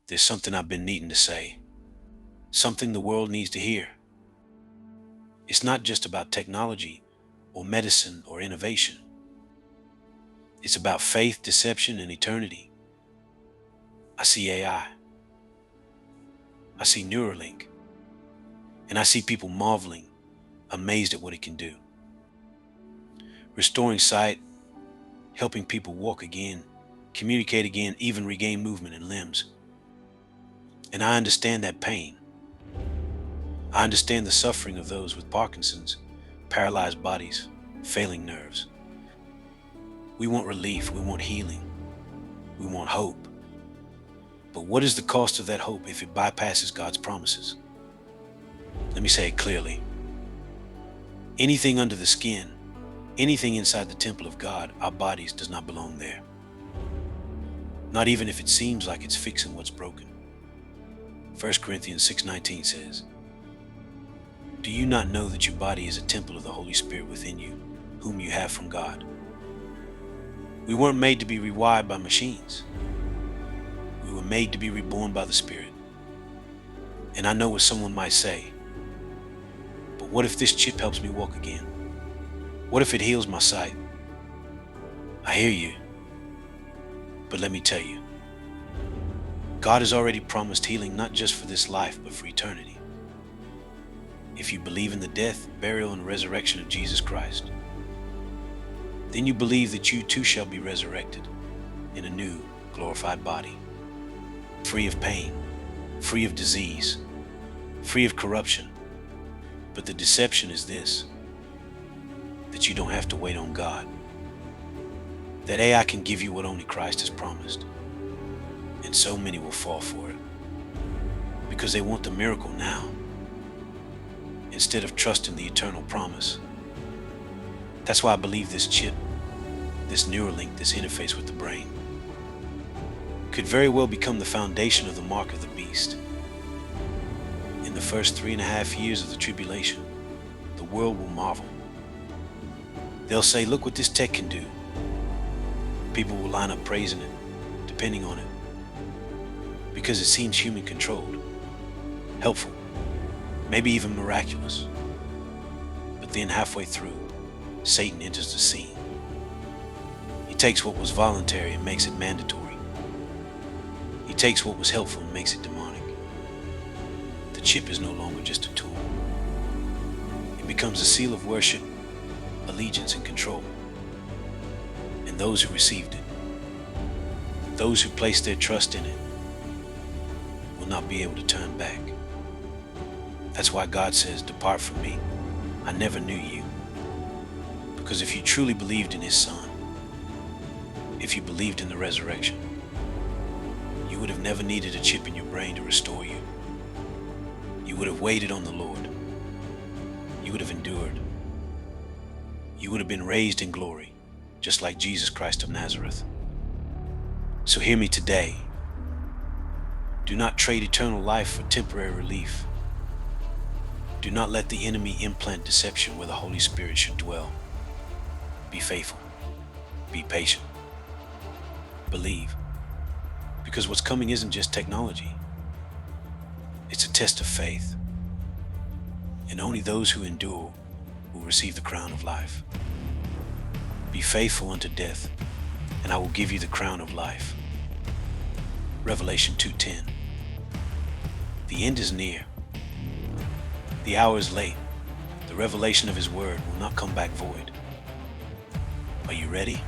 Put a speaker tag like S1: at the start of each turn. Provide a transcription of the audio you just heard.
S1: There's something I've been needing to say, something the world needs to hear. It's not just about technology or medicine or innovation. It's about faith, deception, and eternity. I see AI. I see Neuralink. And I see people marveling, amazed at what it can do. Restoring sight, helping people walk again, communicate again, even regain movement in limbs. And I understand that pain. I understand the suffering of those with Parkinson's, paralyzed bodies, failing nerves. We want relief, we want healing, we want hope. But what is the cost of that hope if it bypasses God's promises? Let me say it clearly. Anything under the skin, anything inside the temple of God, our bodies, does not belong there. Not even if it seems like it's fixing what's broken. 1 Corinthians 6:19 says, "Do you not know that your body is a temple of the Holy Spirit within you, whom you have from God?" We weren't made to be rewired by machines. We were made to be reborn by the Spirit. And I know what someone might say, but what if this chip helps me walk again? What if it heals my sight? I hear you, but let me tell you, God has already promised healing not just for this life, but for eternity. If you believe in the death, burial, and resurrection of Jesus Christ, then you believe that you too shall be resurrected in a new, glorified body, free of pain, free of disease, free of corruption. But the deception is this, that you don't have to wait on God, that AI can give you what only Christ has promised. And so many will fall for it because they want the miracle now instead of trusting the eternal promise. That's why I believe this chip, this Neuralink, this interface with the brain, could very well become the foundation of the mark of the beast. In the first 3.5 years of the tribulation, the world will marvel. They'll say, "Look what this tech can do." People will line up praising it, depending on it, because it seems human controlled, helpful, maybe even miraculous. But then halfway through, Satan enters the scene. He takes what was voluntary and makes it mandatory. He takes what was helpful and makes it demonic. The chip is no longer just a tool. It becomes a seal of worship, allegiance, and control. And those who received it, those who placed their trust in it, will not be able to turn back. That's why God says, "Depart from me, I never knew you." Because if you truly believed in His Son, if you believed in the resurrection, you would have never needed a chip in your brain to restore you. You would have waited on the Lord. You would have endured. You would have been raised in glory, just like Jesus Christ of Nazareth. So hear me today. Do not trade eternal life for temporary relief. Do not let the enemy implant deception where the Holy Spirit should dwell. Be faithful. Be patient. Believe. Because what's coming isn't just technology. It's a test of faith. And only those who endure will receive the crown of life. Be faithful unto death, and I will give you the crown of life. Revelation 2:10. The end is near. The hour is late. The revelation of His word will not come back void. Are you ready?